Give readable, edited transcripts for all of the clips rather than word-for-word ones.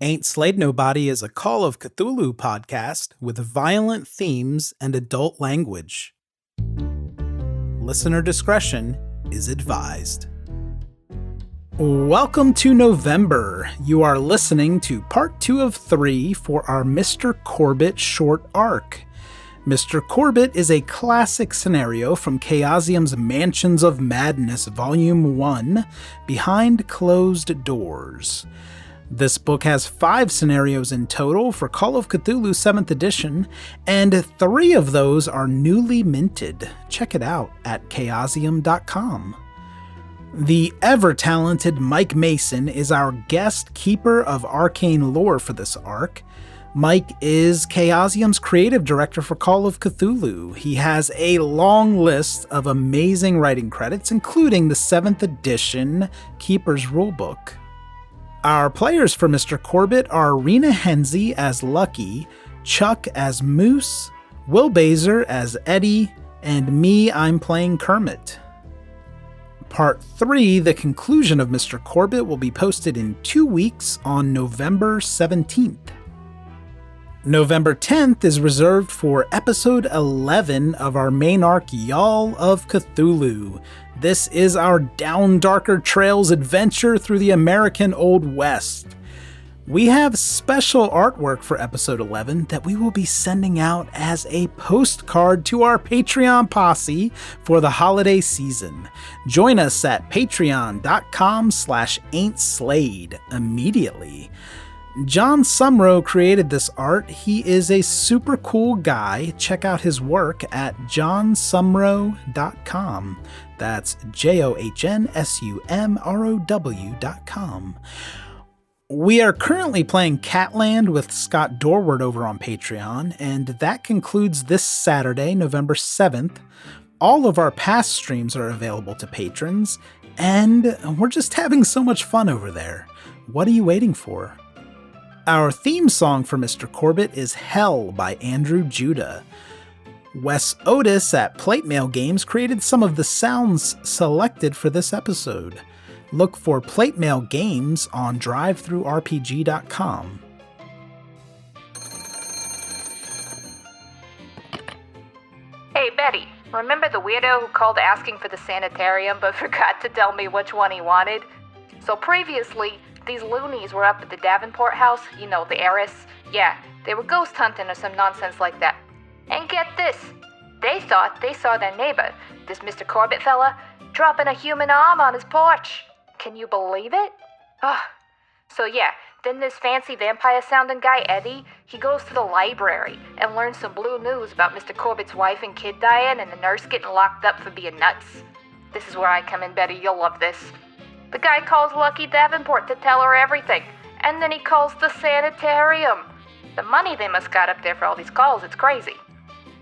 Ain't Slayed Nobody is a Call of Cthulhu podcast with violent themes and adult language. Listener discretion is advised. Welcome to November. You are listening to part 2 of 3 for our Mr. Corbitt short arc. Mr. Corbitt is a classic scenario from Chaosium's Mansions of Madness, Volume 1, Behind Closed Doors. This book has 5 scenarios in total for Call of Cthulhu 7th edition, and 3 of those are newly minted. Check it out at chaosium.com. The ever-talented Mike Mason is our guest keeper of arcane lore for this arc. Mike is Chaosium's creative director for Call of Cthulhu. He has a long list of amazing writing credits, including the 7th edition Keeper's Rulebook. Our players for Mr. Corbitt are Rena Henze as Lucky, Chuck as Moose, Will Baser as Eddie, and me, I'm playing Kermit. Part 3, the conclusion of Mr. Corbitt, will be posted in 2 weeks on November 17th. November 10th is reserved for episode 11 of our main arc, Y'all of Cthulhu. This is our Down Darker Trails adventure through the American Old West. We have special artwork for episode 11 that we will be sending out as a postcard to our Patreon posse for the holiday season. Join us at patreon.com/ain'tslayed immediately. John Sumrow created this art. He is a super cool guy. Check out his work at johnsumrow.com. That's JOHNSUMROW.com. We are currently playing Catland with Scott Dorward over on Patreon, and that concludes this Saturday, November 7th. All of our past streams are available to patrons, and we're just having so much fun over there. What are you waiting for? Our theme song for Mr. Corbitt is Hell by Andrew Judah. Wes Otis at Plate Mail Games created some of the sounds selected for this episode. Look for Plate Mail Games on drivethrurpg.com. Hey Betty, remember the weirdo who called asking for the sanitarium but forgot to tell me which one he wanted? So previously, these loonies were up at the Davenport house, you know, the heiress. Yeah, they were ghost hunting or some nonsense like that. And get this, they thought they saw their neighbor, this Mr. Corbitt fella, dropping a human arm on his porch. Can you believe it? Ugh. So yeah, then this fancy vampire-sounding guy, Eddie, he goes to the library and learns some blue news about Mr. Corbitt's wife and kid dying and the nurse getting locked up for being nuts. This is where I come in, Betty, you'll love this. The guy calls Lucky Davenport to tell her everything, and then he calls the sanitarium. The money they must got up there for all these calls, it's crazy.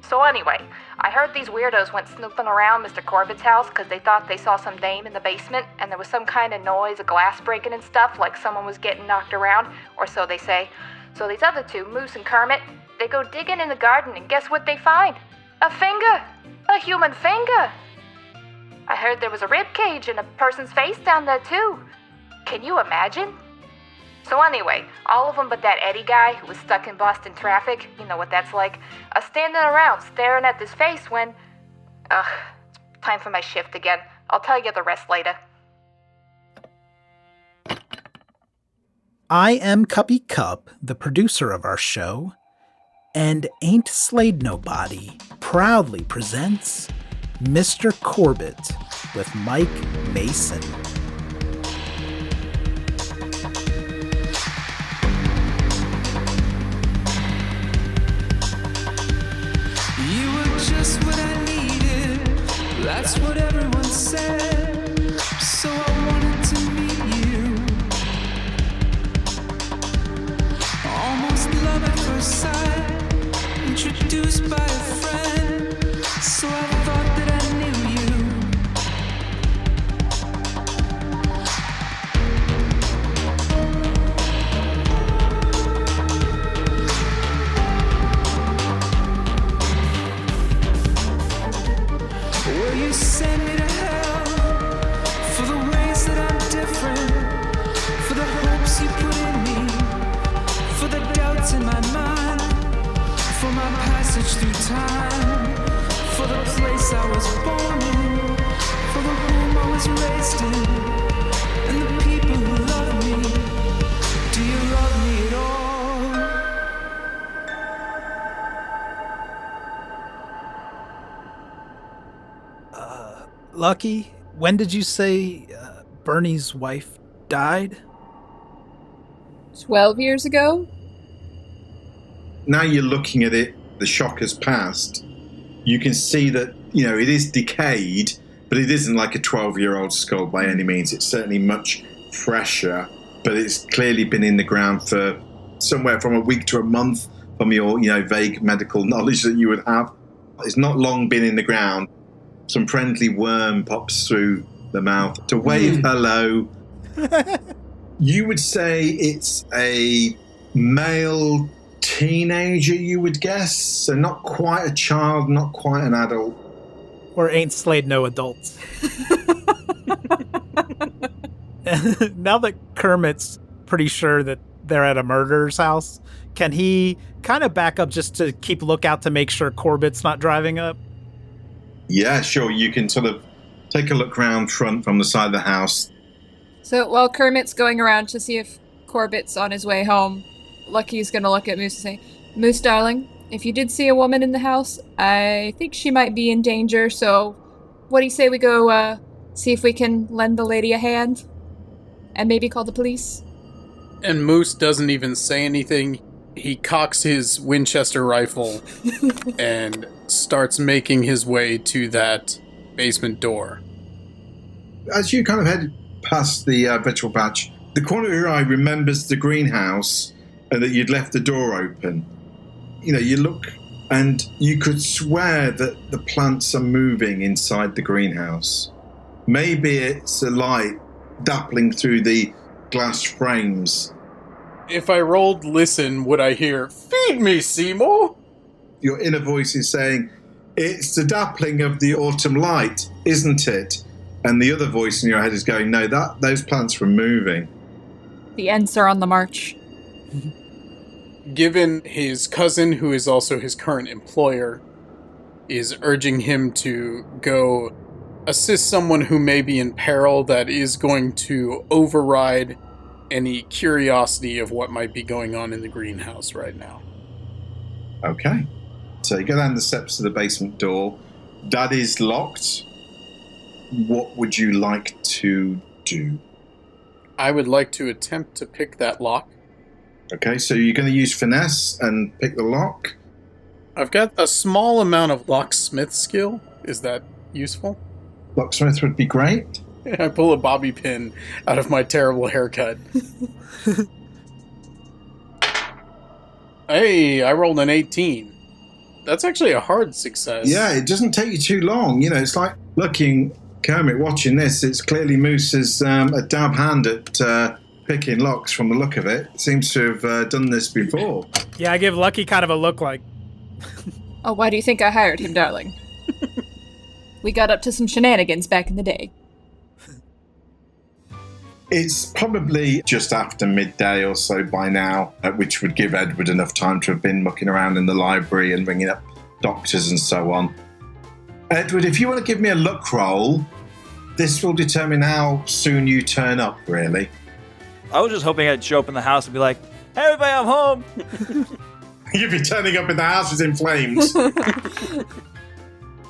So anyway, I heard these weirdos went snooping around Mr. Corbitt's house because they thought they saw some dame in the basement, and there was some kind of noise, a glass breaking and stuff, like someone was getting knocked around, or so they say. So these other two, Moose and Kermit, they go digging in the garden, and guess what they find? A finger! A human finger! I heard there was a rib cage and a person's face down there too. Can you imagine? So anyway, all of them but that Eddie guy who was stuck in Boston traffic, you know what that's like, are standing around staring at this face when... it's time for my shift again. I'll tell you the rest later. I am Cuppy Cup, the producer of our show, and Ain't Slayed Nobody proudly presents Mr. Corbitt with Mike Mason. You were just what I needed, that's what everyone said, so I wanted to meet you. Almost love at first sight, introduced by a friend, so I thought that I knew you. passage through time, for the place I was born in, for the home I was raised in, and the people who love me. Do you love me at all? Lucky, when did you say Bernie's wife died? 12 years ago? Now you're looking at it, the shock has passed. You can see that, it is decayed, but it isn't like a 12-year-old skull by any means. It's certainly much fresher, but it's clearly been in the ground for somewhere from a week to a month from your, vague medical knowledge that you would have. It's not long been in the ground. Some friendly worm pops through the mouth to wave hello. You would say it's a male teenager, you would guess. So not quite a child, not quite an adult. Or ain't slayed no adults. Now that Kermit's pretty sure that they're at a murderer's house, can he kind of back up just to keep lookout to make sure Corbitt's not driving up? Yeah, sure. You can sort of take a look round front from the side of the house. So while Kermit's going around to see if Corbitt's on his way home, Lucky's gonna look at Moose and say, Moose, darling, if you did see a woman in the house, I think she might be in danger, so what do you say we go see if we can lend the lady a hand? And maybe call the police? And Moose doesn't even say anything. He cocks his Winchester rifle and starts making his way to that basement door. As you kind of head past the vegetable patch, the corner of your eye remembers the greenhouse and that you'd left the door open. You look and you could swear that the plants are moving inside the greenhouse. Maybe it's a light dappling through the glass frames. If I rolled listen, would I hear, "Feed me, Seymour"? Your inner voice is saying, it's the dappling of the autumn light, isn't it? And the other voice in your head is going, no, those plants were moving. The Ents are on the march. Given his cousin, who is also his current employer, is urging him to go assist someone who may be in peril, that is going to override any curiosity of what might be going on in the greenhouse right now. Okay. So you go down the steps to the basement door. That is locked. What would you like to do? I would like to attempt to pick that lock. Okay, so you're going to use finesse and pick the lock? I've got a small amount of locksmith skill. Is that useful? Locksmith would be great. I pull a bobby pin out of my terrible haircut. Hey, I rolled an 18. That's actually a hard success. Yeah, it doesn't take you too long. It's like looking, Kermit, watching this, it's clearly Moose is a dab hand at picking locks from the look of it. Seems to have done this before. Yeah, I give Lucky kind of a look like... Oh, why do you think I hired him, darling? We got up to some shenanigans back in the day. It's probably just after midday or so by now, which would give Edward enough time to have been mucking around in the library and ringing up doctors and so on. Edward, if you want to give me a luck roll, this will determine how soon you turn up, really. I was just hoping I'd show up in the house and be like, hey, everybody, I'm home. You'd be turning up in the house is in flames.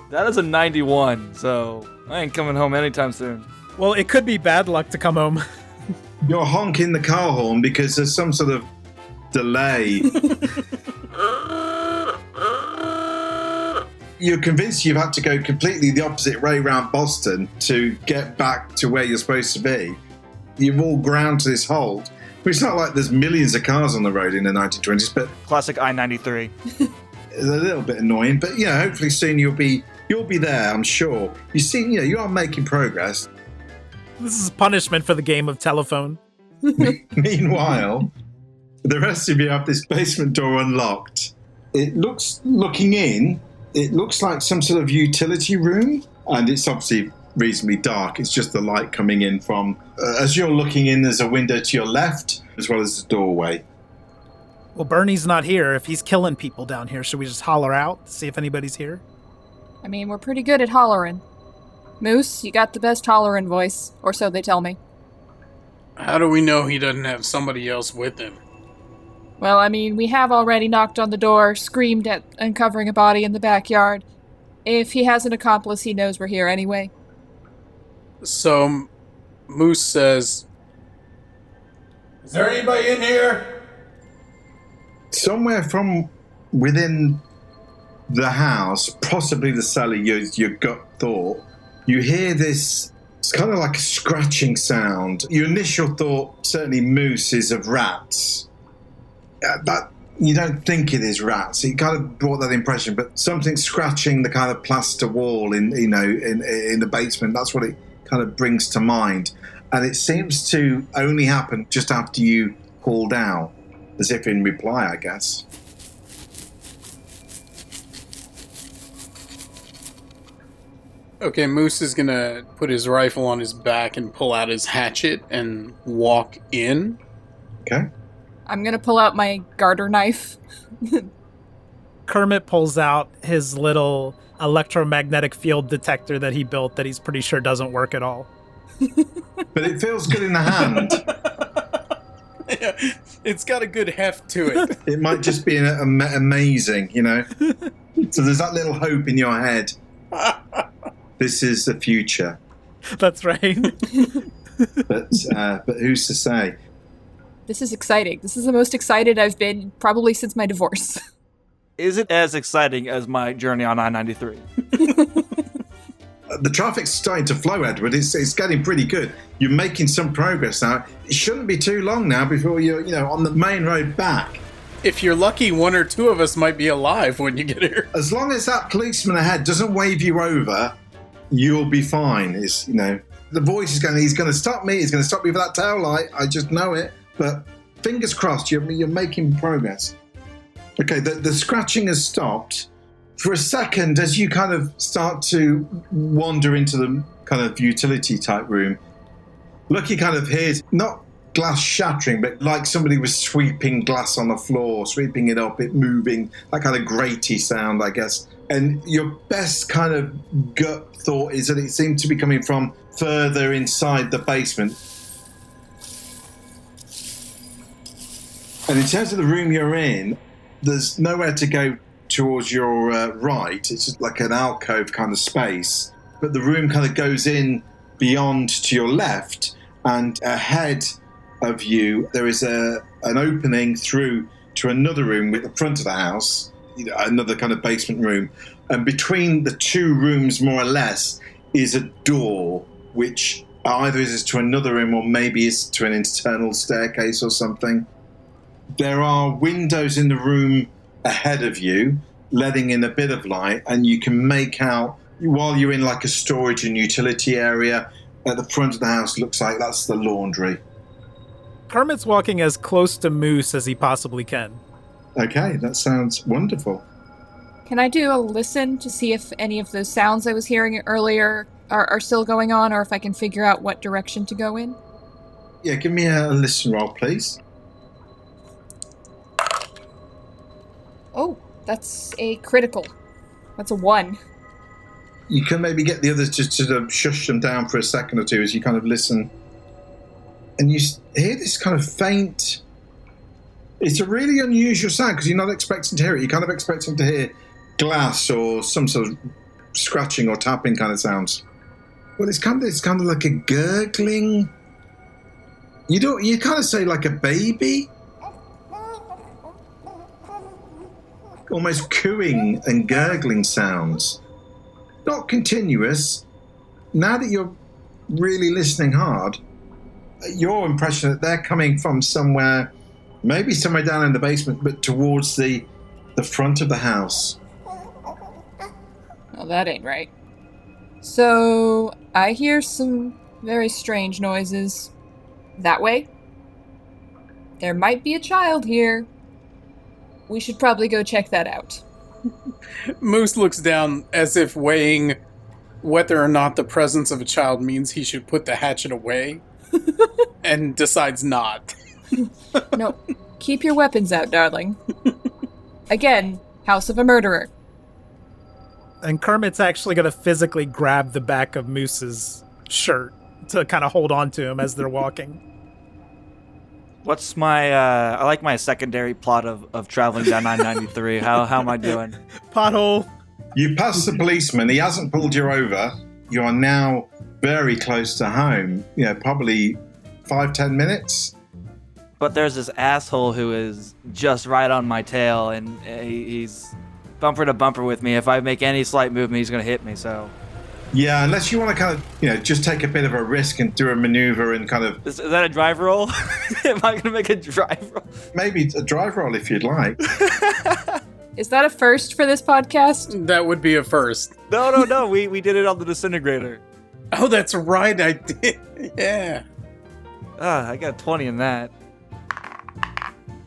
That is a 91, so I ain't coming home anytime soon. Well, it could be bad luck to come home. You're honking the car horn because there's some sort of delay. You're convinced you've had to go completely the opposite way around Boston to get back to where you're supposed to be. You've all ground to this halt. It's not like there's millions of cars on the road in the 1920s, but... Classic I-93. It's a little bit annoying, but, hopefully soon you'll be there, I'm sure. You see, you are making progress. This is punishment for the game of telephone. Meanwhile, the rest of you have this basement door unlocked. Looking in, it looks like some sort of utility room, and it's obviously reasonably dark. It's just the light coming in from... as you're looking in, there's a window to your left, as well as a doorway. Well, Bernie's not here. If he's killing people down here, should we just holler out, see if anybody's here? I mean, we're pretty good at hollering. Moose, you got the best hollering voice, or so they tell me. How do we know he doesn't have somebody else with him? Well, I mean, we have already knocked on the door, screamed at uncovering a body in the backyard. If he has an accomplice, he knows we're here anyway. So, Moose says, Is there anybody in here? Somewhere from within the house, possibly the cellar, your gut thought, you hear this, it's kind of like a scratching sound. Your initial thought, certainly Moose, is of rats. That you don't think it is rats. It kind of brought that impression, but something scratching the kind of plaster wall in the basement, that's what it kind of brings to mind. And it seems to only happen just after you called out, as if in reply, I guess. okay, Moose is gonna put his rifle on his back and pull out his hatchet and walk in. Okay. I'm gonna pull out my garter knife. Kermit pulls out his little electromagnetic field detector that he built that he's pretty sure doesn't work at all. But it feels good in the hand. Yeah, it's got a good heft to it. It might just be amazing, you know? So there's that little hope in your head. This is the future. That's right. But who's to say? This is exciting. This is the most excited I've been probably since my divorce. Is it as exciting as my journey on I-93? The traffic's starting to flow, Edward. It's getting pretty good. You're making some progress now. It shouldn't be too long now before you're, on the main road back. If you're lucky, one or two of us might be alive when you get here. As long as that policeman ahead doesn't wave you over, you'll be fine. The voice is going, he's going to stop me. He's going to stop me for that tail light. I just know it. But fingers crossed, you're making progress. Okay, the scratching has stopped. For a second, as you kind of start to wander into the kind of utility type room, Lucky kind of hears, not glass shattering, but like somebody was sweeping glass on the floor, sweeping it up, it moving, that kind of graty sound, I guess. And your best kind of gut thought is that it seemed to be coming from further inside the basement. And in terms of the room you're in, there's nowhere to go towards your right. It's just like an alcove kind of space. But the room kind of goes in beyond to your left, and ahead of you there is an opening through to another room at the front of the house, another kind of basement room. And between the two rooms, more or less, is a door which either is to another room or maybe is to an internal staircase or something. There are windows in the room ahead of you, letting in a bit of light, and you can make out, while you're in like a storage and utility area, at the front of the house looks like that's the laundry. Kermit's walking as close to Moose as he possibly can. Okay, that sounds wonderful. Can I do a listen to see if any of those sounds I was hearing earlier are still going on, or if I can figure out what direction to go in? Yeah, give me a listen roll, please. Oh, that's a critical. That's a 1. You can maybe get the others to sort of shush them down for a second or two as you kind of listen. And you hear this kind of faint... It's a really unusual sound because you're not expecting to hear it. You're kind of expecting to hear glass or some sort of scratching or tapping kind of sounds. Well, it's kind of like a gurgling... You kind of say like a baby? Almost cooing and gurgling sounds. Not continuous. Now that you're really listening hard, your impression that they're coming from somewhere, maybe somewhere down in the basement, but towards the front of the house. Well, that ain't right. So, I hear some very strange noises. That way? There might be a child here. We should probably go check that out. Moose looks down as if weighing whether or not the presence of a child means he should put the hatchet away, and decides not. No, Keep your weapons out, darling. Again, house of a murderer. And Kermit's actually going to physically grab the back of Moose's shirt to kind of hold on to him as they're walking. What's my, I like my secondary plot of traveling down 993. How am I doing? Pothole. You pass the policeman. He hasn't pulled you over. You are now very close to home. Probably 5-10 minutes. But there's this asshole who is just right on my tail, and he's bumper to bumper with me. If I make any slight movement, he's going to hit me, so... Yeah, unless you want to kind of, just take a bit of a risk and do a maneuver and kind of... Is that a drive roll? Am I going to make a drive roll? Maybe a drive roll if you'd like. Is that a first for this podcast? That would be a first. No. We did it on the disintegrator. Oh, that's right. I did. Yeah. I got 20 in that.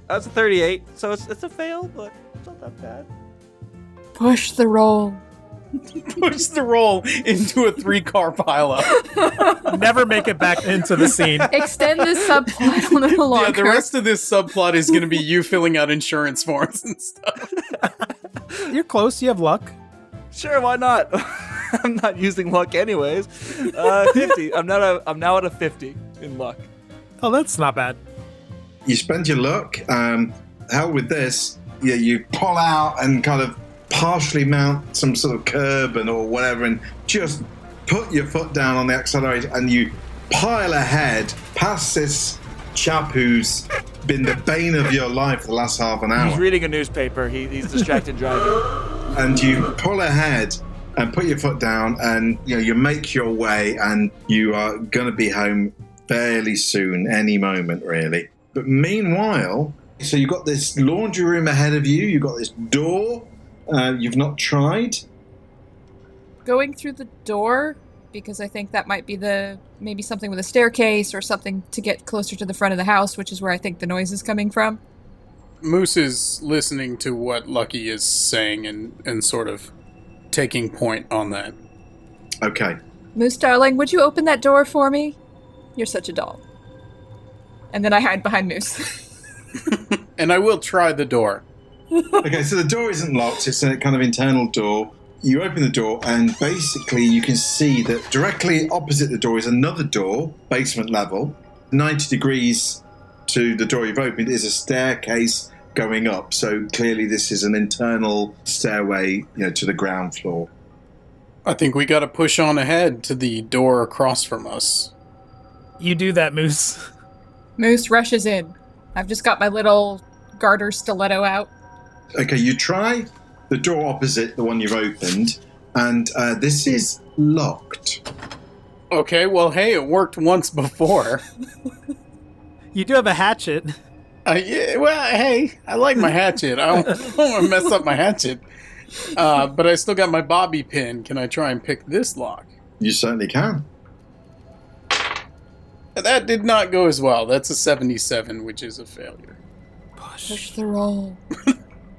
That's a 38, so it's a fail, but it's not that bad. Push the roll. Push the roll into a 3-car pileup. Never make it back into the scene. Extend this subplot a little longer. Yeah, the rest of this subplot is going to be you filling out insurance forms and stuff. You're close. You have luck. Sure, why not? I'm not using luck anyways. 50. I'm now at a 50 in luck. Oh, that's not bad. You spend your luck. Hell with this. Yeah, you pull out and kind of partially mount some sort of curb or whatever, and just put your foot down on the accelerator, and you pile ahead past this chap who's been the bane of your life for the last half an hour. He's reading a newspaper. He's distracted driving. And you pull ahead and put your foot down, and you make your way, and you are going to be home fairly soon, any moment really. But meanwhile, so you've got this laundry room ahead of you, you've got this door you've not tried. Going through the door, because I think that might be maybe something with a staircase or something to get closer to the front of the house, which is where I think the noise is coming from. Moose is listening to what Lucky is saying and sort of taking point on that. Okay. Moose, darling, would you open that door for me? You're such a doll. And then I hide behind Moose. And I will try the door. Okay, so the door isn't locked. It's a kind of internal door. You open the door, and basically you can see that directly opposite the door is another door, basement level. 90 degrees to the door you've opened is a staircase going up. So clearly this is an internal stairway, to the ground floor. I think we got to push on ahead to the door across from us. You do that, Moose. Moose rushes in. I've just got my little garter stiletto out. Okay, you try the door opposite the one you've opened, and this is locked. Okay, well, hey, it worked once before. You do have a hatchet. Yeah, well, hey, I like my hatchet. I don't want to mess up my hatchet. But I still got my bobby pin. Can I try and pick this lock? You certainly can. That did not go as well. That's a 77, which is a failure. Push the roll.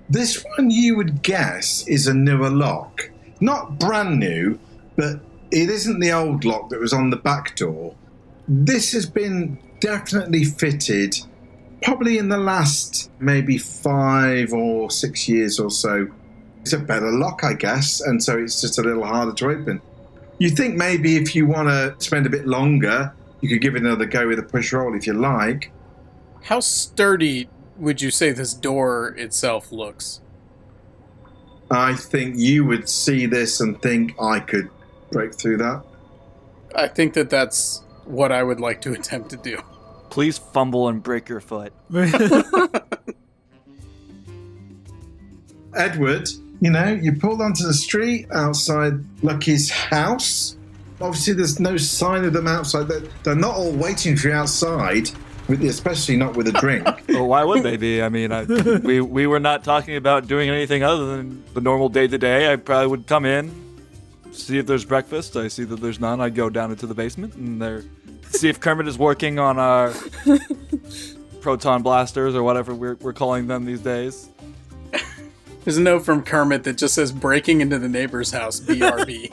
This one you would guess is a newer lock. Not brand new, but it isn't the old lock that was on the back door. This has been definitely fitted probably in the last maybe 5 or 6 years or so. It's a better lock, I guess, and so it's just a little harder to open. You think maybe if you want to spend a bit longer, you could give it another go with a push roll if you like. How sturdy would you say this door itself looks? I think you would see this and think I could break through that. I think that's what I would like to attempt to do. Please fumble and break your foot. Edward, you pulled onto the street outside Lucky's house. Obviously, there's no sign of them outside. They're not all waiting for you outside, especially not with a drink. Well, why would they be? I mean, we were not talking about doing anything other than the normal day-to-day. I probably would come in, see if there's breakfast. I see that there's none. I'd go down into the basement and see if Kermit is working on our proton blasters or whatever we're calling them these days. There's a note from Kermit that just says breaking into the neighbor's house, BRB.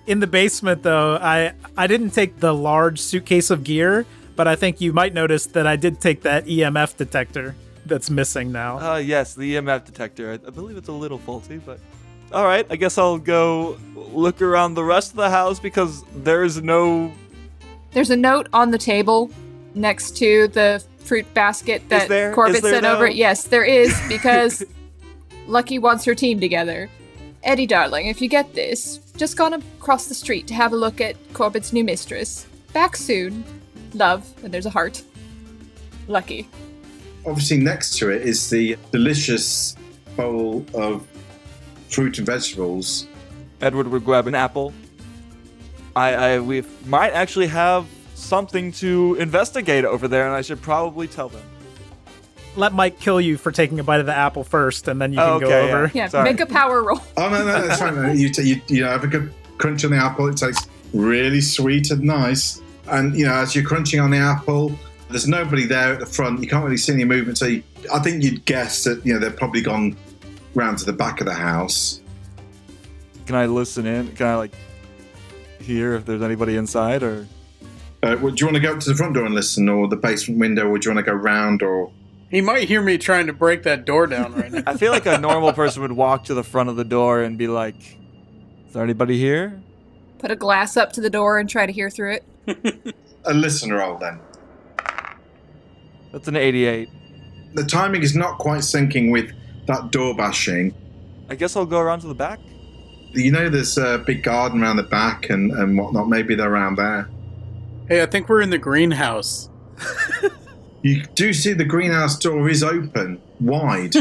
In the basement, though, I didn't take the large suitcase of gear, But I think you might notice that I did take that EMF detector that's missing now. Yes, the EMF detector. I believe it's a little faulty, but... All right, I guess I'll go look around the rest of the house because there's no... There's a note on the table next to the fruit basket that Corbitt sent over. Yes, there is, because Lucky wants her team together. Eddie, darling, if you get this, just gone across the street to have a look at Corbitt's new mistress. Back soon. Love. And there's a heart. Lucky. Obviously, next to it is the delicious bowl of fruit and vegetables. Edward would grab an apple. We might actually have something to investigate over there, and I should probably tell them. Let Mike kill you for taking a bite of the apple first, and then you can go over. Yeah, make a power roll. Oh, no, that's fine. You have a good crunch on the apple. It tastes really sweet and nice. And, as you're crunching on the apple, there's nobody there at the front. You can't really see any movement. So I think you'd guess that, they've probably gone round to the back of the house. Can I listen in? Can I, hear if there's anybody inside, or... do you want to go up to the front door and listen, or the basement window, or do you want to go round, or... He might hear me trying to break that door down right now. I feel like a normal person would walk to the front of the door and be like, is there anybody here? Put a glass up to the door and try to hear through it. A listen roll, then. That's an 88. The timing is not quite syncing with that door bashing. I guess I'll go around to the back. There's a big garden around the back and whatnot. Maybe they're around there. Hey, I think we're in the greenhouse. You do see the greenhouse door is open, wide.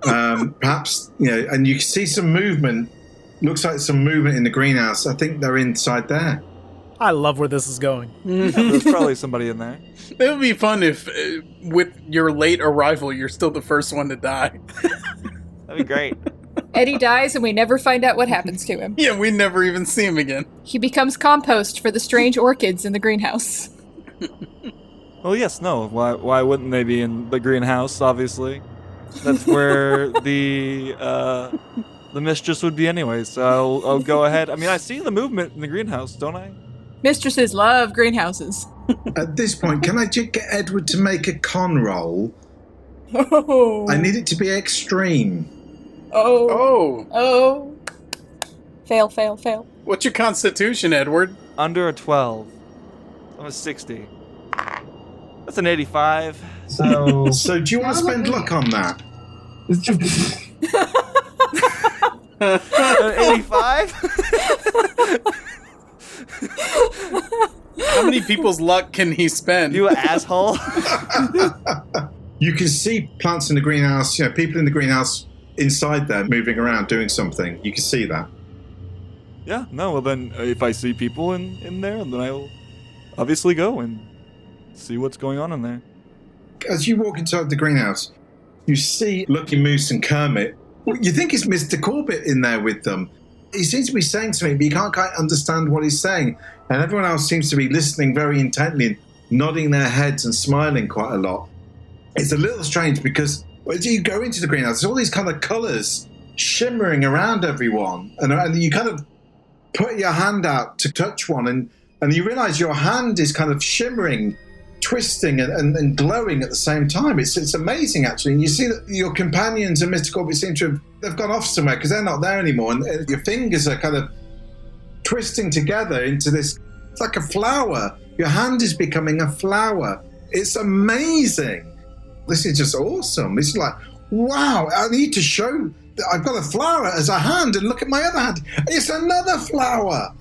Perhaps, and you can see some movement. Looks like some movement in the greenhouse. I think they're inside there. I love where this is going. There's probably somebody in there. It would be fun if, with your late arrival, you're still the first one to die. That'd be great. Eddie dies and we never find out what happens to him. Yeah, we never even see him again. He becomes compost for the strange orchids in the greenhouse. Well, yes, no. Why wouldn't they be in the greenhouse, obviously? That's where the mistress would be anyway, so I'll go ahead. I mean, I see the movement in the greenhouse, don't I? Mistresses love greenhouses. At this point, can I just get Edward to make a con roll? Oh. I need it to be extreme. Oh. Fail. What's your constitution, Edward? Under a 12. I'm a 60. That's an 85. So, So do you want to spend luck on that? An 85? How many people's luck can he spend? You asshole. You can see plants in the greenhouse, people in the greenhouse inside there moving around, doing something. You can see that. Yeah, no, well then, if I see people in there, then I'll obviously go and see what's going on in there. As you walk inside the greenhouse, you see Lucky Moose and Kermit. Well, you think it's Mr. Corbitt in there with them. He seems to be saying something, but you can't quite understand what he's saying. And everyone else seems to be listening very intently and nodding their heads and smiling quite a lot. It's a little strange because as you go into the greenhouse, there's all these kind of colours shimmering around everyone. And you kind of put your hand out to touch one, and you realise your hand is kind of shimmering, twisting and glowing at the same time. It's amazing, actually. And you see that your companions and Mr. Corbitt seem to have gone off somewhere because they're not there anymore. And your fingers are kind of twisting together into this. It's like a flower. Your hand is becoming a flower. It's amazing. This is just awesome. It's like, wow, I need to show that I've got a flower as a hand, and look at my other hand. It's another flower.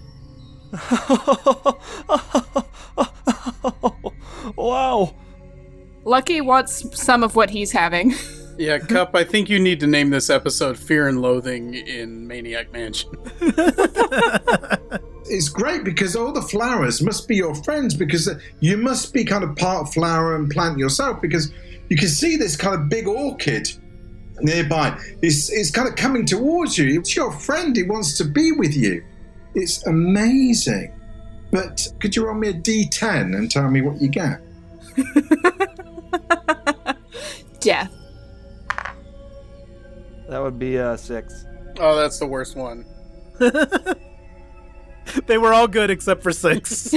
Wow. Lucky wants some of what he's having. Yeah, Cup, I think you need to name this episode Fear and Loathing in Maniac Mansion. It's great because all the flowers must be your friends, because you must be kind of part flower and plant yourself, because you can see this kind of big orchid nearby. It's kind of coming towards you. It's your friend. He wants to be with you. It's amazing. But could you roll me a D10 and tell me what you get? Death. That would be 6. Oh, that's the worst one. They were all good except for 6.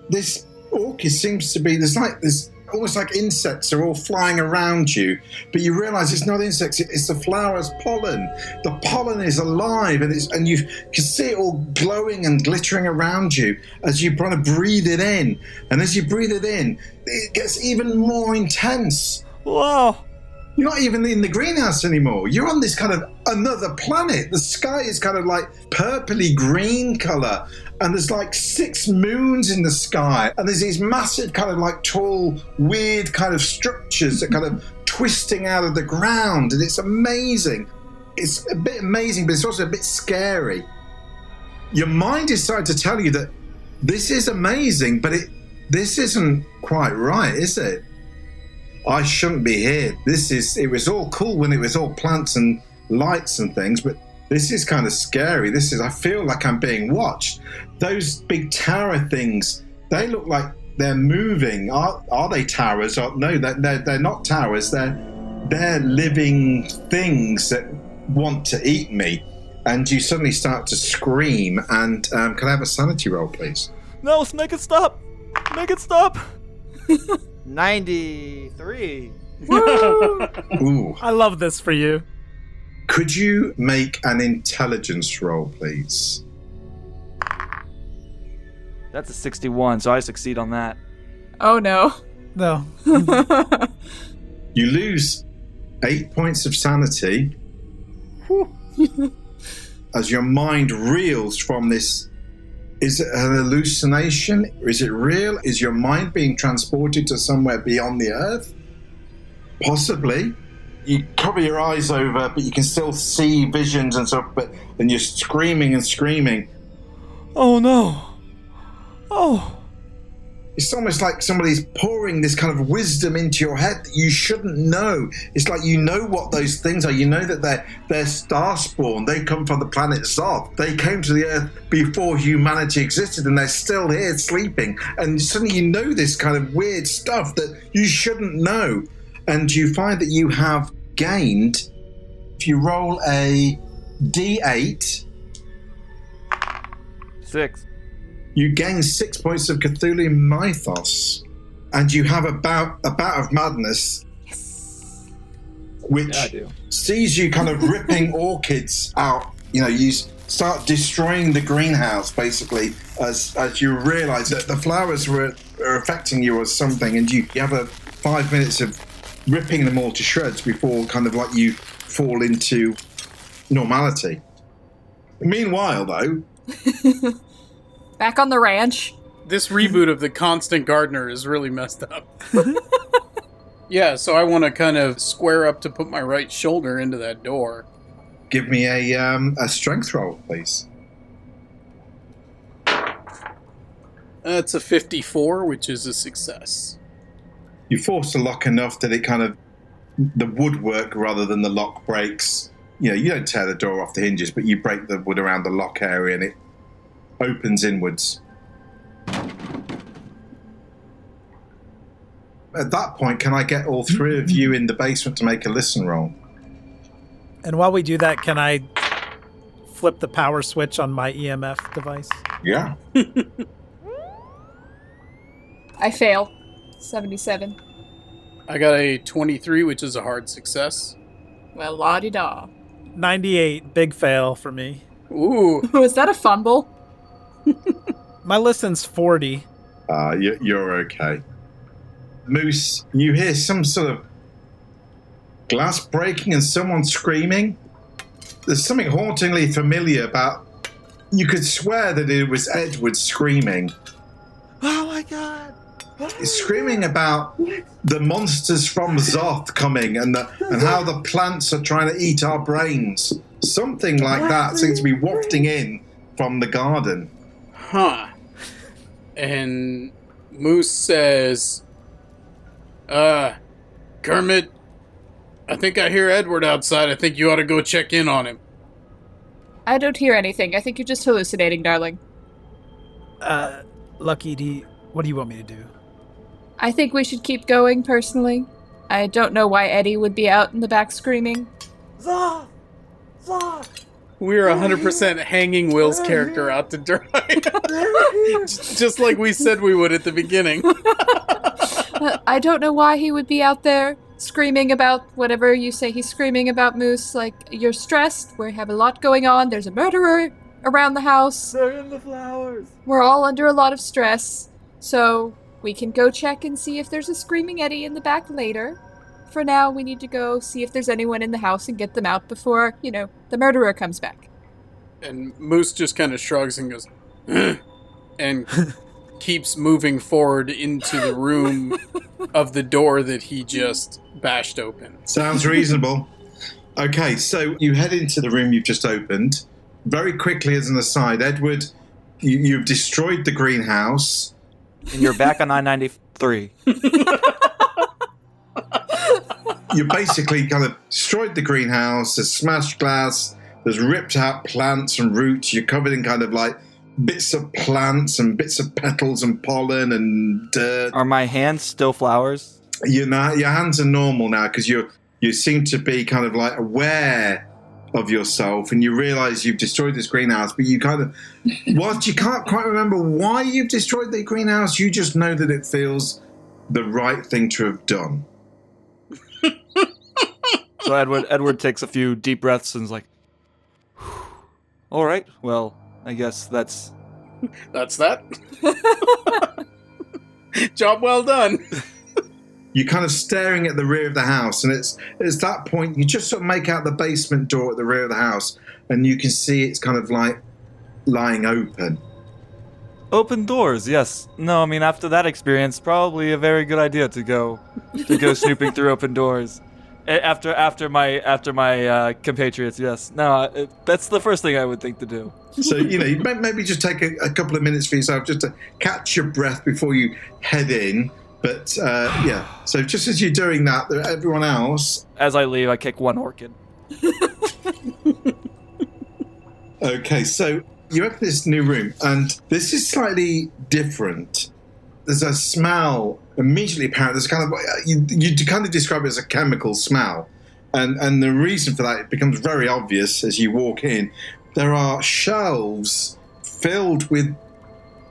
This orchid seems to be, there's almost like insects are all flying around you, but you realise it's not insects, it's the flower's pollen. The pollen is alive, and you can see it all glowing and glittering around you as you kind of breathe it in. And as you breathe it in, it gets even more intense. Wow. You're not even in the greenhouse anymore. You're on this kind of another planet. The sky is kind of like purpley green colour, and there's like 6 moons in the sky, and there's these massive kind of like tall, weird kind of structures that kind of twisting out of the ground, and it's amazing. It's a bit amazing, but it's also a bit scary. Your mind is starting to tell you that this is amazing, but this isn't quite right, is it? I shouldn't be here. It was all cool when it was all plants and lights and things, but this is kind of scary. I feel like I'm being watched. Those big tower things, they look like they're moving. Are they towers? No, they're not towers. They're living things that want to eat me. And you suddenly start to scream. And can I have a sanity roll, please? No, make it stop. Make it stop. 93. Ooh. I love this for you. Could you make an intelligence roll, please? That's a 61, so I succeed on that. Oh no. No. You lose 8 points of sanity as your mind reels from this. Is it an hallucination? Is it real? Is your mind being transported to somewhere beyond the earth? Possibly. You cover your eyes over, but you can still see visions and stuff, and you're screaming and screaming. Oh no. Oh. It's almost like somebody's pouring this kind of wisdom into your head that you shouldn't know. It's like you know what those things are. You know that they're star-spawn. They come from the planet Zoth. They came to the Earth before humanity existed, and they're still here sleeping. And suddenly you know this kind of weird stuff that you shouldn't know. And you find that you have gained, if you roll a D8... 6. You gain 6 points of Cthulhu mythos, and you have a bout of madness, which sees you kind of ripping orchids out. You start destroying the greenhouse, basically, as you realise that the flowers are affecting you or something, and you have 5 minutes of ripping them all to shreds before kind of like you fall into normality. Meanwhile, though... Back on the ranch. This reboot of The Constant Gardener is really messed up. Yeah, so I want to kind of square up to put my right shoulder into that door. Give me a strength roll, please. That's a 54, which is a success. You force the lock enough that it kind of, the woodwork rather than the lock breaks. You don't tear the door off the hinges, but you break the wood around the lock area and it opens inwards. At that point, can I get all 3 of you in the basement to make a listen roll? And while we do that, can I flip the power switch on my EMF device? Yeah. I fail. 77. I got a 23, which is a hard success. Well, la-di-da. 98, big fail for me. Ooh. Was that a fumble? My listen's 40. You're okay. Moose, you hear some sort of glass breaking and someone screaming. There's something hauntingly familiar about... You could swear that it was Edward screaming. Oh my god! He's screaming about the monsters from Zoth coming and how the plants are trying to eat our brains. Something like that seems to be wafting in from the garden. Huh. And Moose says, Kermit, I think I hear Edward outside. I think you ought to go check in on him. I don't hear anything. I think you're just hallucinating, darling. Lucky, what do you want me to do? I think we should keep going, personally. I don't know why Eddie would be out in the back screaming. Zoth! Zoth! We're 100% hanging Will's character out to dry. Just like we said we would at the beginning. I don't know why he would be out there screaming about whatever you say he's screaming about, Moose. Like, you're stressed. We have a lot going on. There's a murderer around the house. They're in the flowers. We're all under a lot of stress. So we can go check and see if there's a screaming Eddie in the back later. For now, we need to go see if there's anyone in the house and get them out before, the murderer comes back. And Moose just kind of shrugs and goes, and keeps moving forward into the room of the door that he just bashed open. Sounds reasonable. Okay, so you head into the room you've just opened. Very quickly, as an aside, Edward, you've destroyed the greenhouse. And you're back on I-93. You basically kind of destroyed the greenhouse. There's smashed glass. There's ripped out plants and roots. You're covered in kind of like bits of plants and bits of petals and pollen and dirt. Are my hands still flowers? Your hands are normal now because you seem to be kind of like aware of yourself, and you realize you've destroyed this greenhouse, but you kind of, whilst you can't quite remember why you've destroyed the greenhouse, you just know that it feels the right thing to have done. So Edward takes a few deep breaths and is like, all right, well, I guess that's that. Job well done. You're kind of staring at the rear of the house, and it's that point you just sort of make out the basement door at the rear of the house, and you can see it's kind of like lying open. Open doors, yes. No, I mean, after that experience, probably a very good idea to go snooping through open doors. After my compatriots, yes. No, that's the first thing I would think to do. So, you maybe just take a couple of minutes for yourself just to catch your breath before you head in. But, yeah. So just as you're doing that, everyone else... As I leave, I kick one orchid. Okay, so you enter this new room, and this is slightly different. There's a smell immediately apparent. There's kind of... You kind of describe it as a chemical smell. And the reason for that, it becomes very obvious as you walk in. There are shelves filled with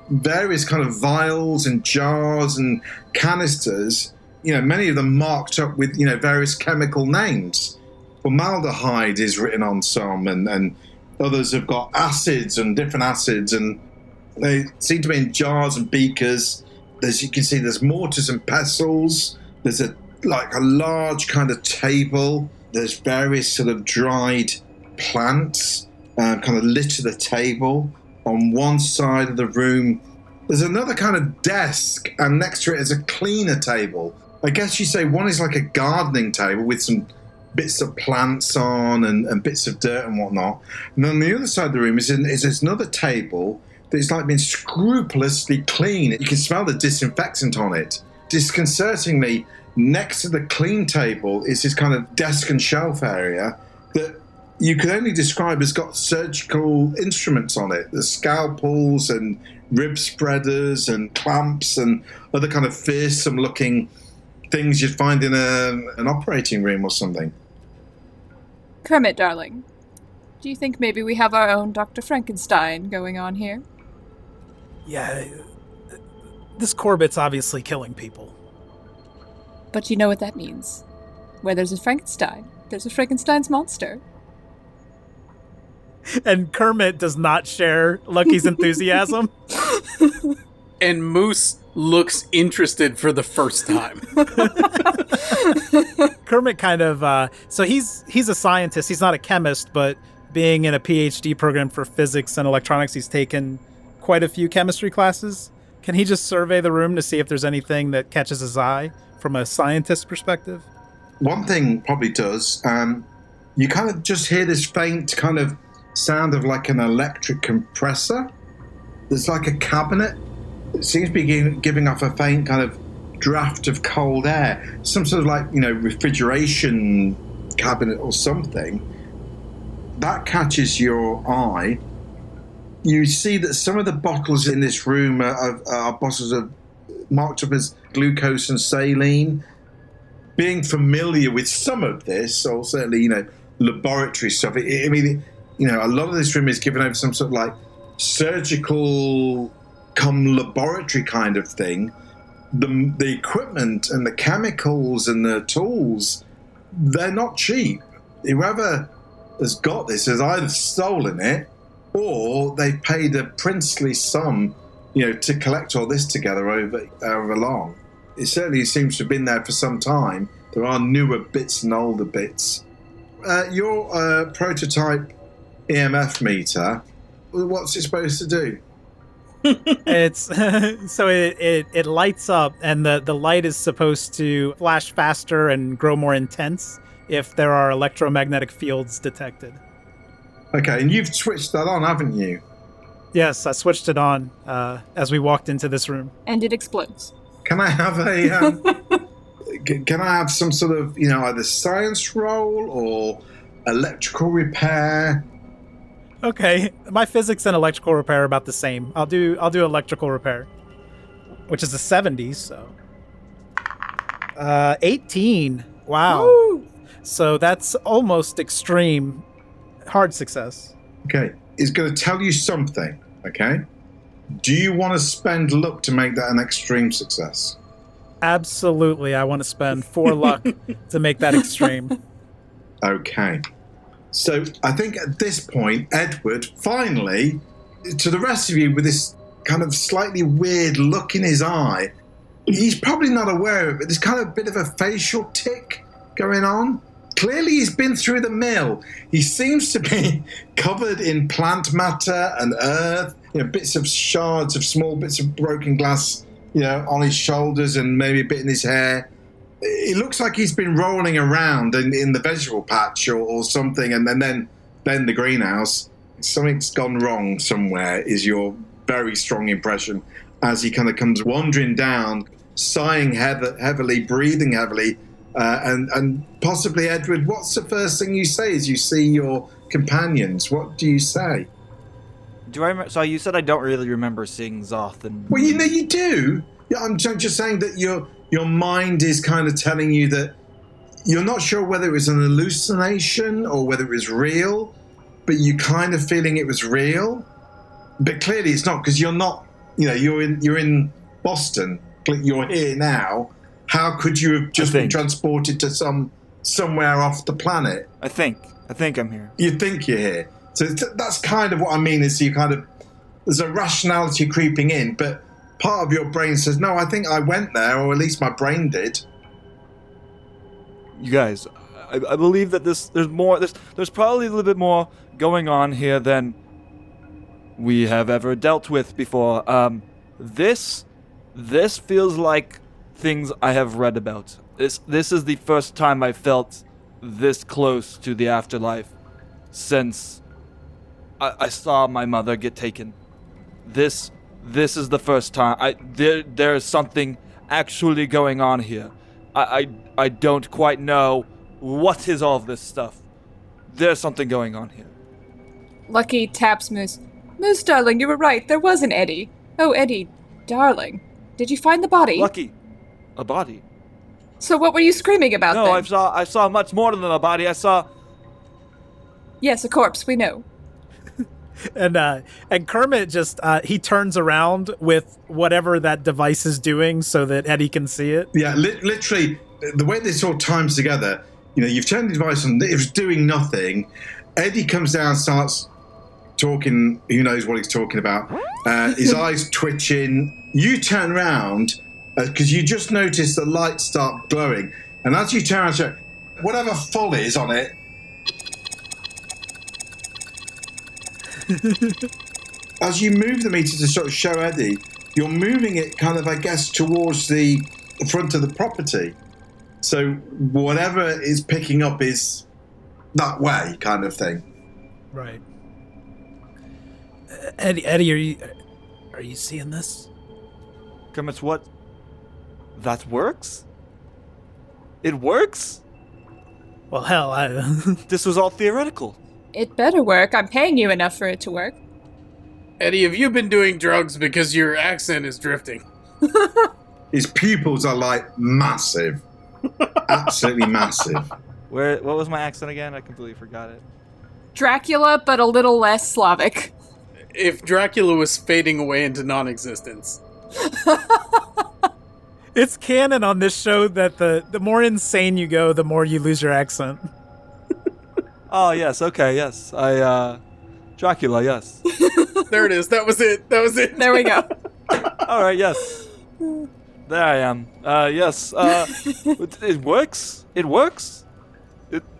various kind of vials and jars and canisters, many of them marked up with, various chemical names. Formaldehyde is written on some, and others have got acids and different acids, and they seem to be in jars and beakers. As you can see, there's mortars and pestles. There's a large kind of table. There's various sort of dried plants kind of litter the table. On one side of the room, there's another kind of desk, and next to it is a cleaner table. I guess you say one is like a gardening table with some bits of plants on and bits of dirt and whatnot. And then on the other side of the room is another table that's like been scrupulously clean. You can smell the disinfectant on it. Disconcertingly, next to the clean table is this kind of desk and shelf area that you could only describe as got surgical instruments on it. There's scalpels and rib spreaders and clamps and other kind of fearsome-looking things you'd find in an operating room or something. Kermit, darling, do you think maybe we have our own Dr. Frankenstein going on here? Yeah, this Corbitt's obviously killing people. But you know what that means. Where there's a Frankenstein, there's a Frankenstein's monster. And Kermit does not share Lucky's enthusiasm. And Moose looks interested for the first time. Kermit kind of, so he's a scientist. He's not a chemist, but being in a PhD program for physics and electronics, he's taken quite a few chemistry classes. Can he just survey the room to see if there's anything that catches his eye from a scientist's perspective? One thing probably does, you kind of just hear this faint kind of sound of like an electric compressor. There's like a cabinet. It seems to be giving off a faint kind of draft of cold air. Some sort of like, refrigeration cabinet or something. That catches your eye. You see that some of the bottles in this room are bottles of marked up as glucose and saline. Being familiar with some of this, or certainly, laboratory stuff, a lot of this room is given over some sort of like surgical come laboratory kind of thing. The equipment and the chemicals and the tools, they're not cheap. Whoever has got this has either stolen it or they've paid a princely sum, to collect all this together over long. It certainly seems to have been there for some time. There are newer bits and older bits. Your prototype EMF meter, what's it supposed to do? It's so it lights up, and the light is supposed to flash faster and grow more intense if there are electromagnetic fields detected. Okay, and you've switched that on, haven't you? Yes, I switched it on as we walked into this room. And it explodes. Can I have a can I have some sort of either science roll or electrical repair? Okay, my physics and electrical repair are about the same. I'll do electrical repair, which is a 70, so 18. Wow. Woo! So that's almost extreme. Hard success. Okay, it's going to tell you something. Okay, do you want to spend luck to make that an extreme success? Absolutely, I want to spend 4 luck to make that extreme. Okay. So I think at this point, Edward, finally, to the rest of you with this kind of slightly weird look in his eye, he's probably not aware of it, but there's kind of a bit of a facial tic going on. Clearly he's been through the mill. He seems to be covered in plant matter and earth, bits of shards of small bits of broken glass, on his shoulders and maybe a bit in his hair. It looks like he's been rolling around in the vegetable patch or something, and then the greenhouse. Something's gone wrong somewhere is your very strong impression as he kind of comes wandering down, sighing heavily, breathing heavily, and possibly, Edward, what's the first thing you say as you see your companions? What do you say? Do I remember? So you said I don't really remember seeing Zoth and... Well, you do. Yeah, I'm just saying that your mind is kind of telling you that you're not sure whether it was an hallucination or whether it was real, but you're kind of feeling it was real. But clearly it's not, because you're not, you're in Boston. You're here now. How could you have just been transported to somewhere off the planet? I think I'm here. You think you're here. So that's kind of what I mean, is there's a rationality creeping in, but part of your brain says, no, I think I went there, or at least my brain did. You guys, I believe that there's probably a little bit more going on here than we have ever dealt with before. This feels like things I have read about. This is the first time I felt this close to the afterlife since I saw my mother get taken. This is the first time. There is something actually going on here. I don't quite know what is all of this stuff. There's something going on here. Lucky taps Moose. Moose, darling, you were right. There was an Eddie. Oh, Eddie, darling. Did you find the body? Lucky. A body. So what were you screaming about No, then? I saw much more than a body. I saw... Yes, a corpse, we know. And Kermit just he turns around with whatever that device is doing so that Eddie can see it. Yeah, literally, the way this all times together, you've turned the device on, it was doing nothing. Eddie comes down, starts talking, who knows what he's talking about. His eyes twitching. You turn around, because you just notice the lights start glowing. And as you turn around, whatever full is on it, as you move the meter to sort of show Eddie, you're moving it kind of, I guess, towards the front of the property. So whatever is picking up is that way, kind of thing. Right. Eddie, are you seeing this? Kermit's what? That works? It works? Well, hell, This was all theoretical. It better work. I'm paying you enough for it to work. Eddie, have you been doing drugs because your accent is drifting? His pupils are like massive. Absolutely massive. What was my accent again? I completely forgot it. Dracula, but a little less Slavic. If Dracula was fading away into non-existence. It's canon on this show that the more insane you go, the more you lose your accent. Oh, yes, okay, yes. Dracula, yes. There it is. That was it. There we go. All right, yes. There I am. Yes. It works. It works.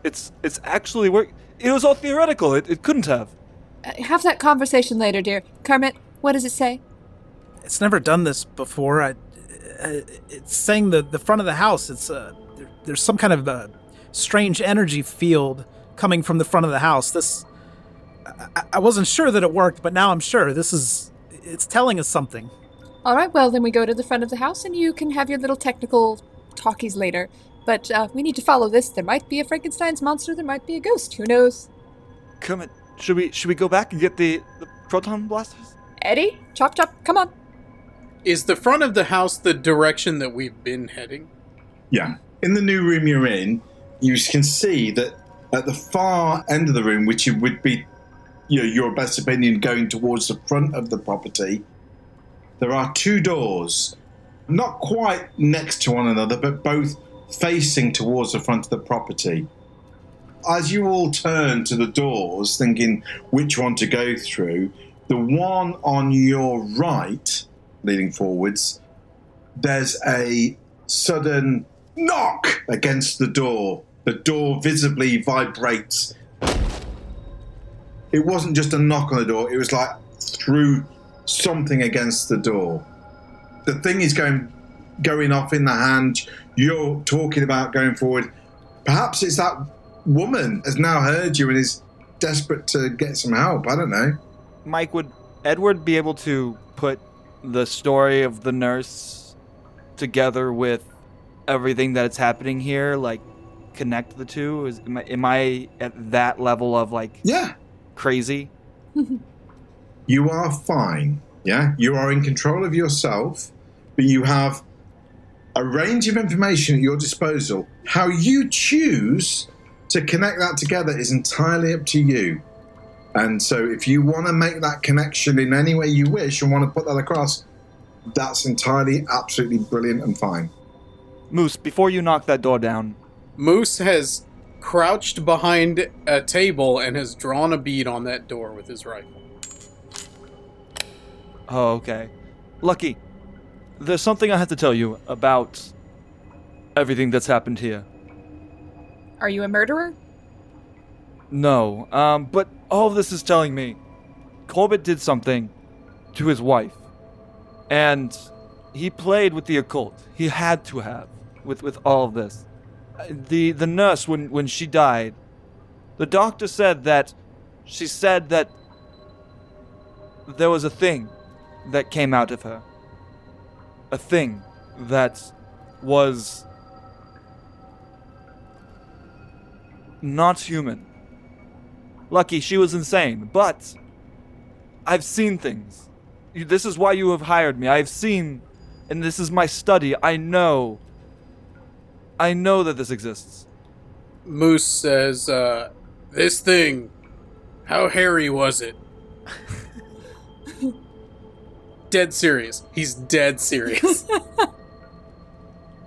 It's actually work. It was all theoretical. It couldn't have. Have that conversation later, dear. Kermit, what does it say? It's never done this before. It's saying the front of the house. It's there's some kind of strange energy field coming from the front of the house. This I wasn't sure that it worked, but now I'm sure. It's telling us something. All right, well, then we go to the front of the house, and you can have your little technical talkies later. But we need to follow this. There might be a Frankenstein's monster. There might be a ghost. Who knows? Kermit, should we go back and get the proton blasters? Eddie, chop, come on. Is the front of the house the direction that we've been heading? Yeah. In the new room you're in, you can see that at the far end of the room, which it would be, your best opinion, going towards the front of the property, there are two doors, not quite next to one another, but both facing towards the front of the property. As you all turn to the doors, thinking which one to go through, the one on your right, leading forwards, there's a sudden knock against the door. The door visibly vibrates. It wasn't just a knock on the door, it was like through something against the door. The thing is going off in the hand. You're talking about going forward. Perhaps it's that woman has now heard you and is desperate to get some help. I don't know. Mike, would Edward be able to put the story of the nurse together with everything that's happening here, like connect the two? Am I at that level of Yeah, crazy? you are fine. Yeah, you are in control of yourself, but you have a range of information at your disposal. How you choose to connect that together is entirely up to you. And so if you want to make that connection in any way you wish and want to put that across, that's entirely, absolutely brilliant and fine. Moose, before you knock that door down. Moose has crouched behind a table and has drawn a bead on that door with his rifle. Oh, okay. Lucky, there's something I have to tell you about everything that's happened here. Are you a murderer? No, but all of this is telling me Corbitt did something to his wife. And he played with the occult. He had to have with all of this. The nurse, when she died, the doctor said that she said that there was a thing that came out of her. A thing that was not human. Lucky, she was insane, but I've seen things. This is why you have hired me. I've seen, and this is my study. I know that this exists. Moose says, this thing, how hairy was it? Dead serious. He's dead serious.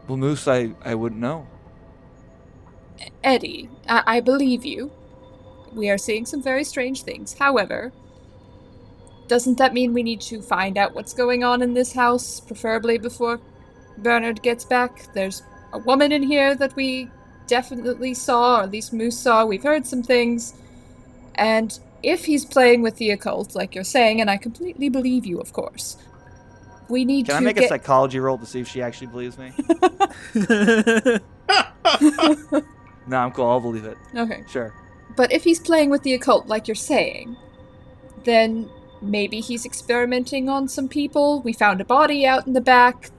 Well, Moose, I wouldn't know. Eddie, I believe you. We are seeing some very strange things. However, doesn't that mean we need to find out what's going on in this house, preferably before Bernard gets back? There's a woman in here that we definitely saw, or at least Moose saw. We've heard some things. And if he's playing with the occult, like you're saying, and I completely believe you, of course, we need Can to I make a psychology roll to see if she actually believes me? No, I'm cool. I'll believe it. Okay. Sure. But if he's playing with the occult, like you're saying, then maybe he's experimenting on some people. We found a body out in the back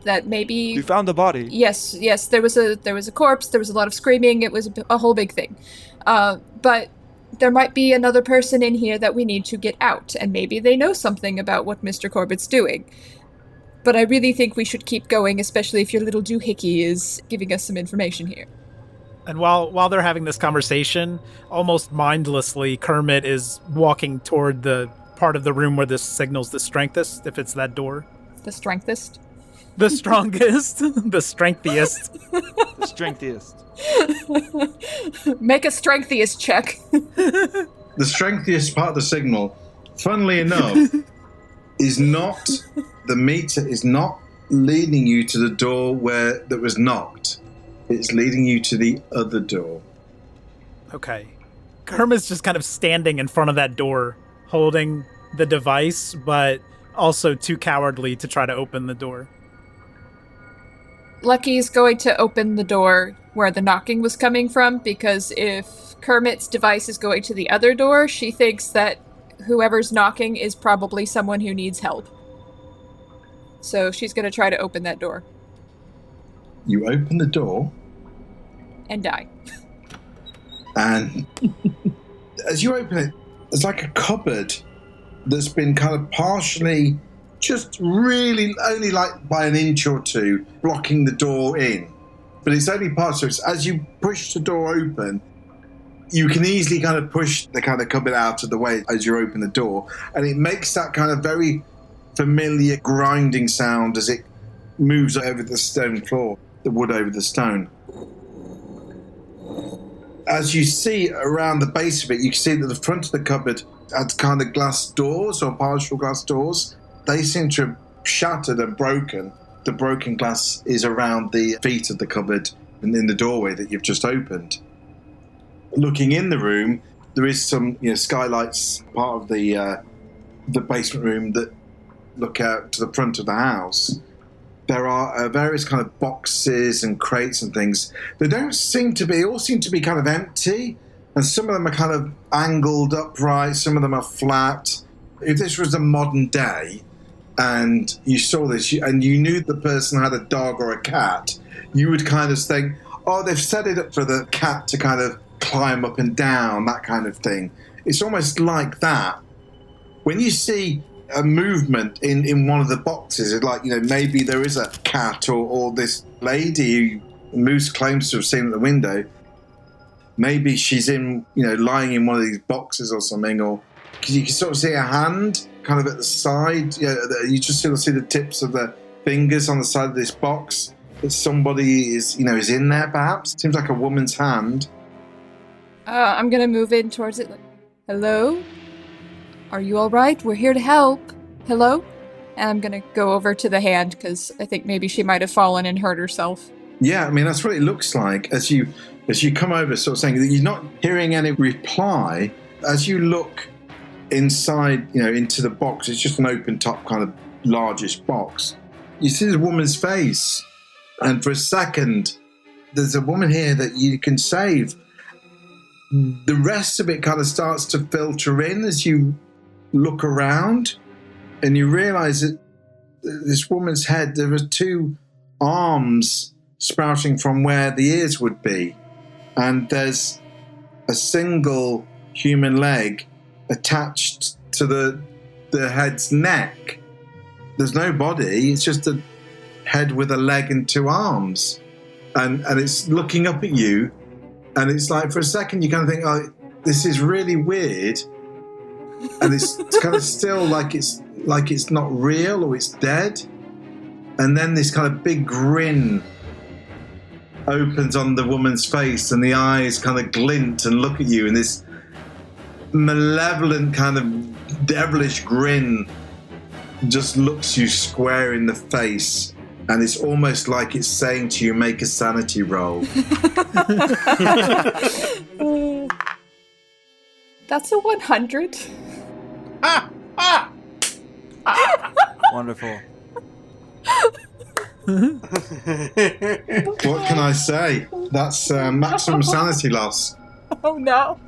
that maybe... You found a body? Yes, there was a corpse, there was a lot of screaming, it was a whole big thing. But there might be another person in here that we need to get out, and maybe they know something about what Mr. Corbitt's doing. But I really think we should keep going, especially if your little doohickey is giving us some information here. And while they're having this conversation, almost mindlessly, Kermit is walking toward the part of the room where this signals the strengthest, if it's that door. The strengthest? The strongest. The strengthiest. The strengthiest. Make a strengthiest check. The strengthiest part of the signal, funnily enough, is not, the meter is not leading you to the door where that was knocked. It's leading you to the other door. Okay. Kermit's just kind of standing in front of that door, holding the device, but also too cowardly to try to open the door. Lucky's going to open the door where the knocking was coming from, because if Kermit's device is going to the other door, she thinks that whoever's knocking is probably someone who needs help. So she's going to try to open that door. You open the door. And die. And as you open it, there's like a cupboard that's been kind of partially, just really only like by an inch or two, blocking the door in. But it's only part, so it's, as you push the door open, you can easily kind of push the kind of cupboard out of the way as you open the door. And it makes that kind of very familiar grinding sound as it moves over the stone floor, the wood over the stone. As you see around the base of it, you can see that the front of the cupboard has kind of glass doors or partial glass doors. They seem to have shattered and broken. The broken glass is around the feet of the cupboard and in the doorway that you've just opened. Looking in the room, there is some skylights, part of the basement room that look out to the front of the house. There are various kind of boxes and crates and things. They all seem to be kind of empty, and some of them are kind of angled upright, some of them are flat. If this was a modern day and you saw this and you knew the person had a dog or a cat, you would kind of think, oh, they've set it up for the cat to kind of climb up and down, that kind of thing. It's almost like that. When you see a movement in one of the boxes, it's like, maybe there is a cat or this lady who Moose claims to have seen at the window. Maybe she's lying in one of these boxes or something, or because you can sort of see a hand kind of at the side. You just sort of see the tips of the fingers on the side of this box. That somebody is in there, perhaps. Seems like a woman's hand. I'm gonna move in towards it. Hello? Are you alright? We're here to help. Hello? And I'm gonna go over to the hand, because I think maybe she might have fallen and hurt herself. Yeah, I mean, that's what it looks like as you come over, sort of saying that you're not hearing any reply. As you look inside, into the box, it's just an open top kind of largish box. You see the woman's face, and for a second, there's a woman here that you can save. The rest of it kind of starts to filter in as you look around, and you realize that this woman's head, there are two arms sprouting from where the ears would be, and there's a single human leg attached to the head's neck. There's no body, it's just a head with a leg and two arms, and it's looking up at you. And it's like, for a second, you kind of think, oh, this is really weird. And it's kind of still like it's not real or it's dead. And then this kind of big grin opens on the woman's face, and the eyes kind of glint and look at you, and this malevolent kind of devilish grin just looks you square in the face. And it's almost like it's saying to you, make a sanity roll. That's a 100. Wonderful. What can I say? That's maximum sanity loss. Oh no.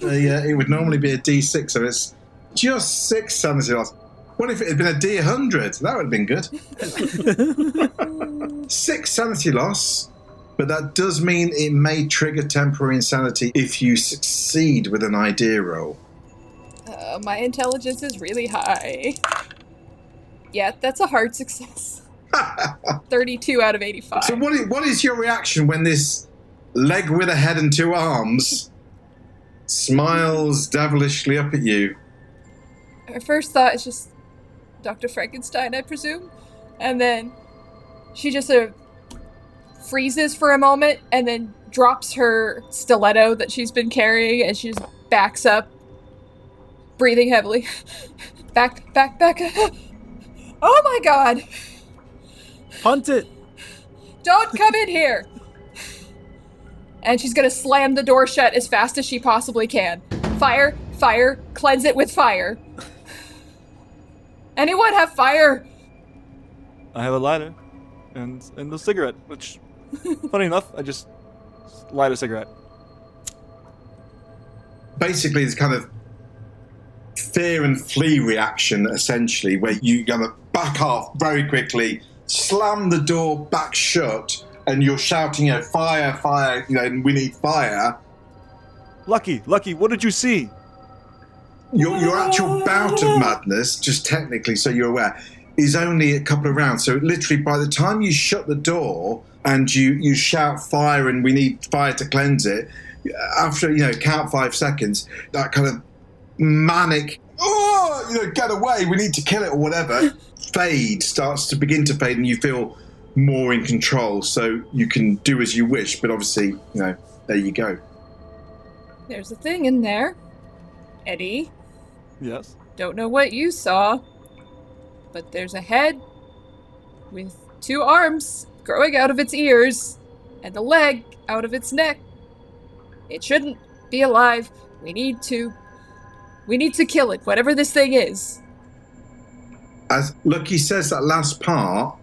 It would normally be a D6, so it's just 6 sanity loss. What if it had been a D100? That would have been good. 6 sanity loss, but that does mean it may trigger temporary insanity if you succeed with an idea roll. My intelligence is really high. Yeah, that's a hard success. 32 out of 85. So what is your reaction when this leg with a head and 2 arms, smiles devilishly up at you. Her first thought is just Dr. Frankenstein, I presume. And then she just sort of freezes for a moment and then drops her stiletto that she's been carrying and she just backs up, breathing heavily. Back. Oh my god! Punt it! Don't come in here! And she's gonna slam the door shut as fast as she possibly can. Fire, cleanse it with fire. Anyone have fire? I have a lighter and a cigarette, which, funny enough, I just light a cigarette. Basically, it's kind of fear and flee reaction, essentially, where you gonna back off very quickly, slam the door back shut, and you're shouting, fire, we need fire. Lucky, what did you see? Your actual bout of madness, just technically, so you're aware, is only a couple of rounds. So literally, by the time you shut the door and you shout fire and we need fire to cleanse it, after, count 5 seconds, that kind of manic, get away, we need to kill it or whatever, starts to begin to fade, and you feel more in control, so you can do as you wish, but obviously, there you go. There's a thing in there. Eddie. Yes? Don't know what you saw, but there's a head with 2 arms growing out of its ears and a leg out of its neck. It shouldn't be alive. We need to kill it, whatever this thing is. As Lucky says that last part,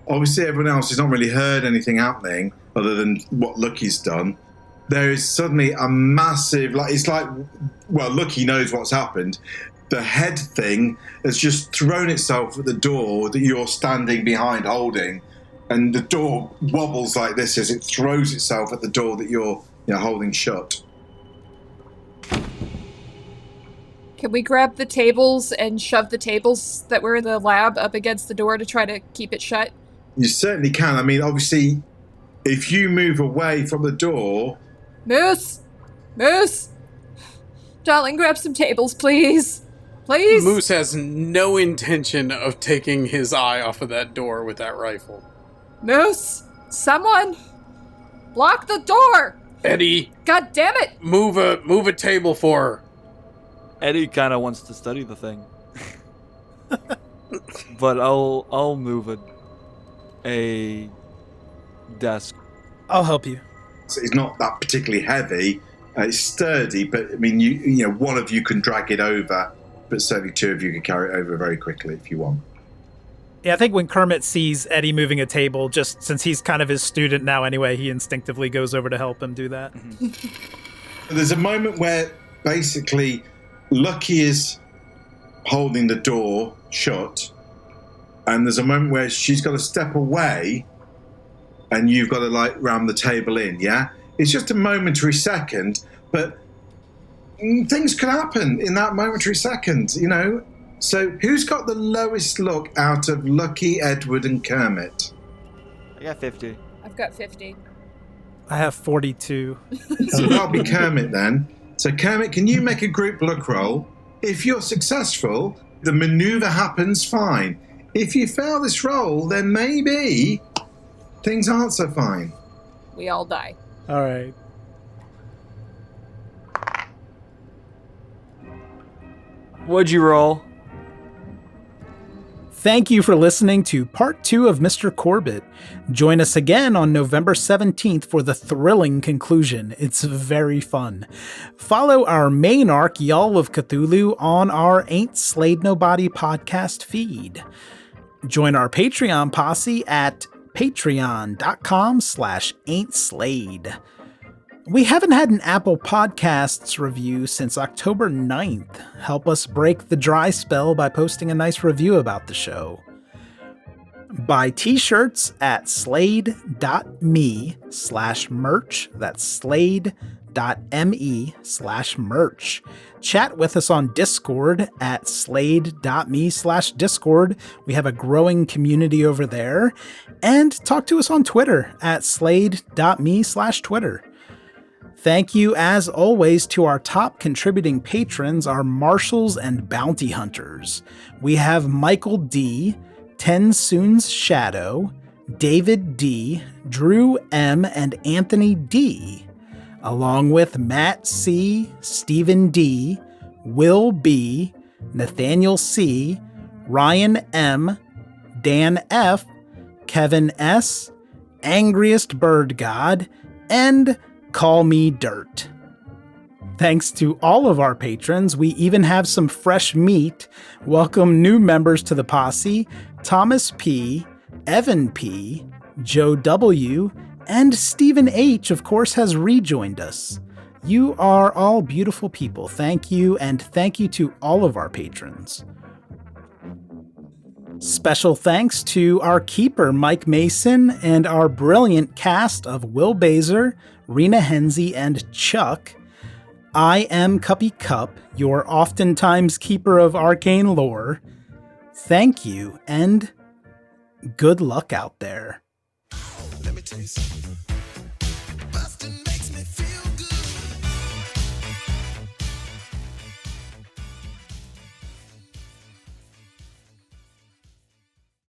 obviously everyone else has not really heard anything happening other than what Lucky's done. There is suddenly a massive, Lucky knows what's happened. The head thing has just thrown itself at the door that you're standing behind holding, and the door wobbles like this as it throws itself at the door that you're holding shut. Can we grab the tables and shove the tables that were in the lab up against the door to try to keep it shut? You certainly can. I mean, obviously, if you move away from the door... Moose! Darling, grab some tables, please. Please? Moose has no intention of taking his eye off of that door with that rifle. Moose! Someone! Block the door! Eddie! God damn it! Move a table for her. Eddie kind of wants to study the thing. But I'll move a desk. I'll help you. So it's not that particularly heavy. It's sturdy, but I mean, you one of you can drag it over, but certainly 2 of you can carry it over very quickly if you want. Yeah, I think when Kermit sees Eddie moving a table, just since he's kind of his student now anyway, he instinctively goes over to help him do that. Mm-hmm. There's a moment where basically Lucky is holding the door shut, and there's a moment where she's got to step away and you've got to ram the table in, yeah? It's just a momentary second, but things can happen in that momentary second, So who's got the lowest look out of Lucky, Edward, and Kermit? I got 50. I've got 50. I have 42. So that'll be Kermit then. So Kermit, can you make a group look roll? If you're successful, the maneuver happens fine. If you fail this roll, then maybe things aren't so fine. We all die. All right. What'd you roll? Thank you for listening to part 2 of Mr. Corbitt. Join us again on November 17th for the thrilling conclusion. It's very fun. Follow our main arc, Y'all of Cthulhu, on our Ain't Slayed Nobody podcast feed. Join our Patreon posse at patreon.com/ain'tslayed. We haven't had an Apple Podcasts review since October 9th. Help us break the dry spell by posting a nice review about the show. Buy t-shirts at slade.me/merch. That's slade.me/merch. Chat with us on Discord at slade.me/discord. We have a growing community over there. And talk to us on Twitter at slade.me/Twitter. Thank you, as always, to our top contributing patrons, our marshals and bounty hunters. We have Michael D., Tensoon's Shadow, David D., Drew M., and Anthony D., along with Matt C., Stephen D., Will B., Nathaniel C., Ryan M., Dan F., Kevin S., Angriest Bird God, and Call Me Dirt. Thanks to all of our patrons, we even have some fresh meat. Welcome new members to the posse: Thomas P., Evan P., Joe W., and Stephen H., of course, has rejoined us. You are all beautiful people. Thank you, and thank you to all of our patrons. Special thanks to our keeper, Mike Mason, and our brilliant cast of Will Baser, Rena Henze, and Chuck. I am Cuppy Cup, your oftentimes keeper of arcane lore. Thank you, and good luck out there. Let me tell you something.